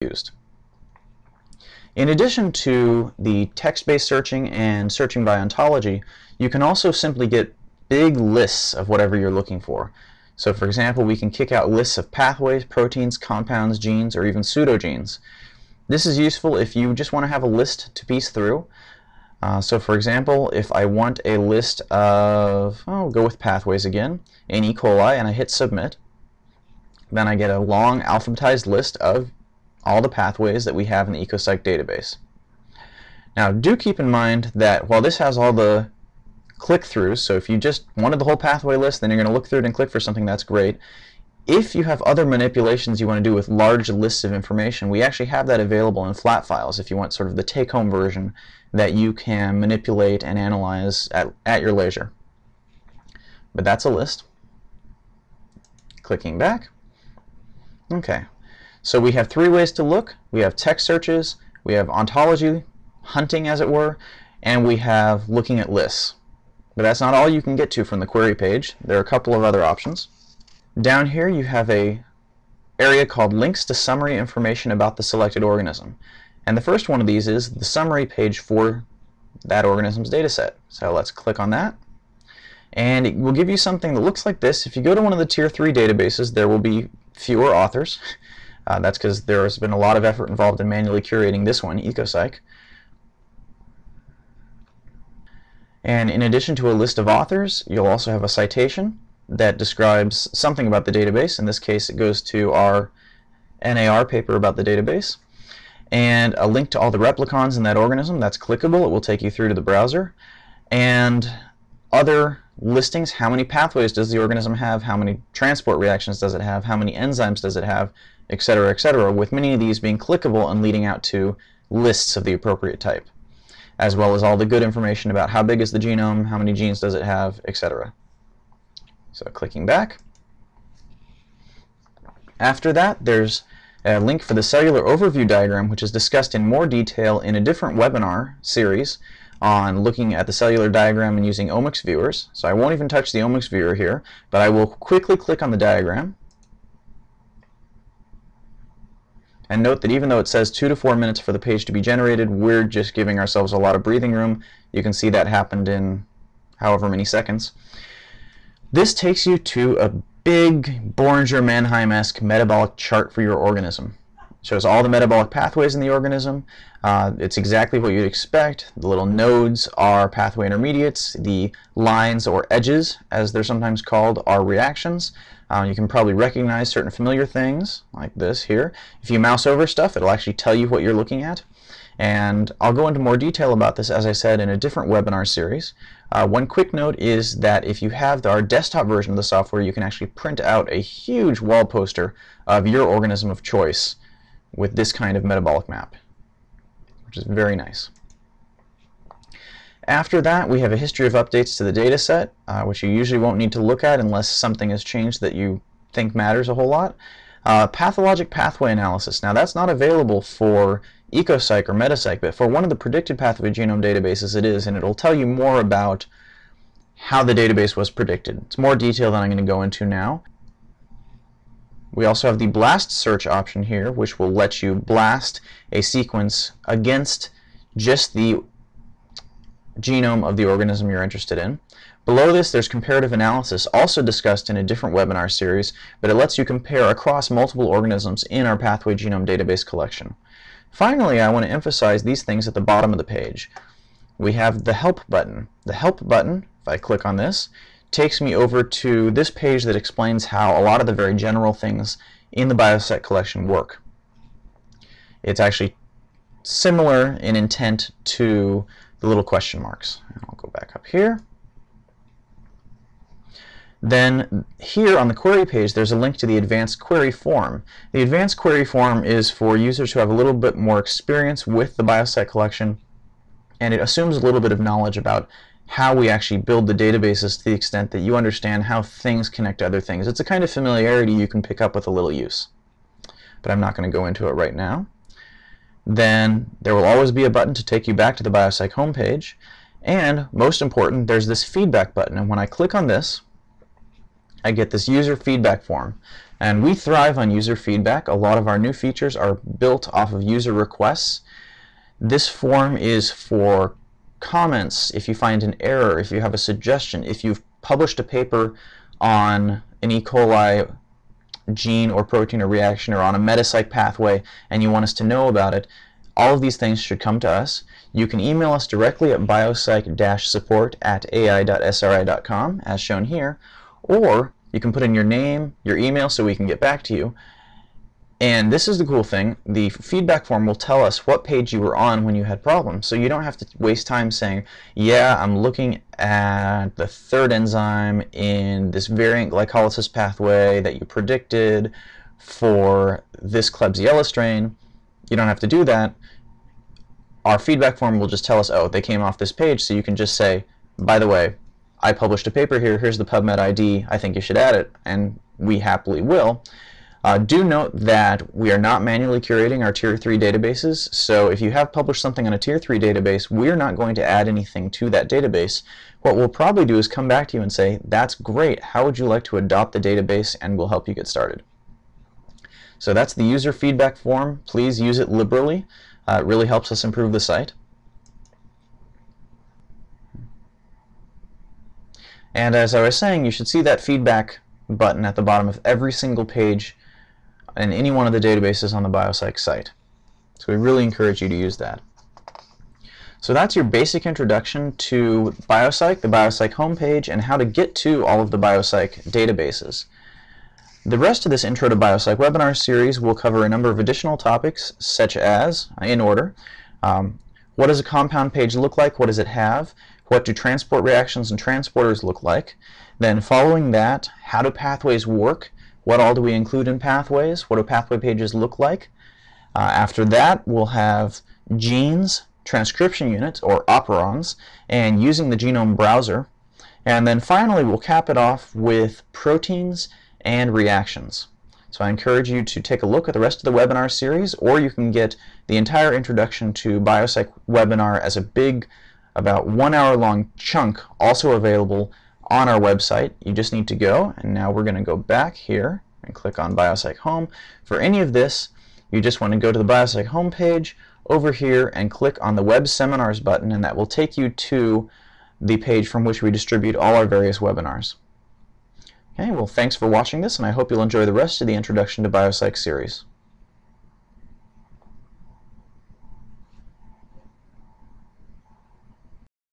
used. In addition to the text-based searching and searching by ontology, you can also simply get big lists of whatever you're looking for. So for example, we can kick out lists of pathways, proteins, compounds, genes, or even pseudogenes. This is useful if you just want to have a list to piece through. So for example, if I want a list of, I'll go with pathways again, in E. coli, and I hit submit, then I get a long alphabetized list of all the pathways that we have in the BioCyc database. Now do keep in mind that while this has all the click-throughs, so if you just wanted the whole pathway list, then you're going to look through it and click for something, that's great. If you have other manipulations you want to do with large lists of information, we actually have that available in flat files if you want sort of the take-home version that you can manipulate and analyze at your leisure. But that's a list. Clicking back. Okay, so we have three ways to look. We have text searches, we have ontology, hunting as it were, and we have looking at lists. But that's not all you can get to from the query page. There are a couple of other options. Down here you have an area called links to summary information about the selected organism. And the first one of these is the summary page for that organism's dataset. So let's click on that. And it will give you something that looks like this. If you go to one of the tier 3 databases, there will be fewer authors. That's because there has been a lot of effort involved in manually curating this one, BioCyc. And in addition to a list of authors, you'll also have a citation that describes something about the database. In this case, it goes to our NAR paper about the database. And a link to all the replicons in that organism. That's clickable. It will take you through to the browser. And other listings, how many pathways does the organism have, how many transport reactions does it have, how many enzymes does it have, etc., with many of these being clickable and leading out to lists of the appropriate type, as well as all the good information about how big is the genome, how many genes does it have, etc. So clicking back. After that, there's a link for the cellular overview diagram, which is discussed in more detail in a different webinar series on looking at the cellular diagram and using omics viewers. So I won't even touch the omics viewer here, but I will quickly click on the diagram. And note that even though it says 2 to 4 minutes for the page to be generated, we're just giving ourselves a lot of breathing room. You can see that happened in however many seconds. This takes you to a big Boehringer-Mannheim-esque metabolic chart for your organism. It shows all the metabolic pathways in the organism. It's exactly what you'd expect. The little nodes are pathway intermediates. The lines, or edges as they're sometimes called, are reactions. You can probably recognize certain familiar things like this here. If you mouse over stuff, it'll actually tell you what you're looking at. And I'll go into more detail about this, as I said, in a different webinar series. One quick note is that if you have our desktop version of the software, you can actually print out a huge wall poster of your organism of choice with this kind of metabolic map, which is very nice. After that, we have a history of updates to the data set, which you usually won't need to look at unless something has changed that you think matters a whole lot. Pathologic pathway analysis. Now that's not available for BioCyc or MetaCyc, but for one of the predicted pathway genome databases it is, and it'll tell you more about how the database was predicted. It's more detail than I'm going to go into now. We also have the blast search option here, which will let you blast a sequence against just the genome of the organism you're interested in. Below this, there's comparative analysis, also discussed in a different webinar series, but it lets you compare across multiple organisms in our pathway genome database collection. Finally, I want to emphasize these things at the bottom of the page. We have the Help button. The Help button, if I click on this, takes me over to this page that explains how a lot of the very general things in the BioCyc collection work. It's actually similar in intent to the little question marks. And I'll go back up here. Then here on the query page, there's a link to the advanced query form. The advanced query form is for users who have a little bit more experience with the BioCyc collection, and it assumes a little bit of knowledge about how we actually build the databases to the extent that you understand how things connect to other things. It's a kind of familiarity you can pick up with a little use, but I'm not going to go into it right now. Then there will always be a button to take you back to the BioCyc homepage, and most important, there's this feedback button, and when I click on this, I get this user feedback form. And we thrive on user feedback. A lot of our new features are built off of user requests. This form is for comments, if you find an error, if you have a suggestion, if you've published a paper on an E. coli gene or protein or reaction or on a BioCyc pathway and you want us to know about it. All of these things should come to us. You can email us directly at biocyc-support@ai.sri.com as shown here, or you can put in your name, your email, so we can get back to you. And this is the cool thing, the feedback form will tell us what page you were on when you had problems, so you don't have to waste time saying, yeah, I'm looking at the third enzyme in this variant glycolysis pathway that you predicted for this Klebsiella strain. You don't have to do that. Our feedback form will just tell us, oh, they came off this page, so you can just say, by the way, I published a paper here, here's the PubMed ID, I think you should add it, and we happily will. Do note that we are not manually curating our Tier 3 databases, so if you have published something on a Tier 3 database, we're not going to add anything to that database. What we'll probably do is come back to you and say, that's great, how would you like to adopt the database, and we'll help you get started. So that's the user feedback form. Please use it liberally. It really helps us improve the site. And as I was saying, you should see that feedback button at the bottom of every single page in any one of the databases on the BioCyc site. So we really encourage you to use that. So that's your basic introduction to BioCyc, the BioCyc homepage, and how to get to all of the BioCyc databases. The rest of this Intro to BioCyc webinar series will cover a number of additional topics, such as, in order, what does a compound page look like? What does it have? What do transport reactions and transporters look like? Then following that, how do pathways work? What all do we include in pathways? What do pathway pages look like? After that, we'll have genes, transcription units, or operons, and using the genome browser. And then finally, we'll cap it off with proteins and reactions. So I encourage you to take a look at the rest of the webinar series, or you can get the entire introduction to BioCyc webinar as a big, about 1 hour long chunk, also available on our website. You just need to go, and now we're going to go back here and click on BioCyc Home. For any of this, you just want to go to the BioCyc home page over here and click on the Web Seminars button, and that will take you to the page from which we distribute all our various webinars. Okay, well, thanks for watching this, and I hope you'll enjoy the rest of the Introduction to BioCyc series.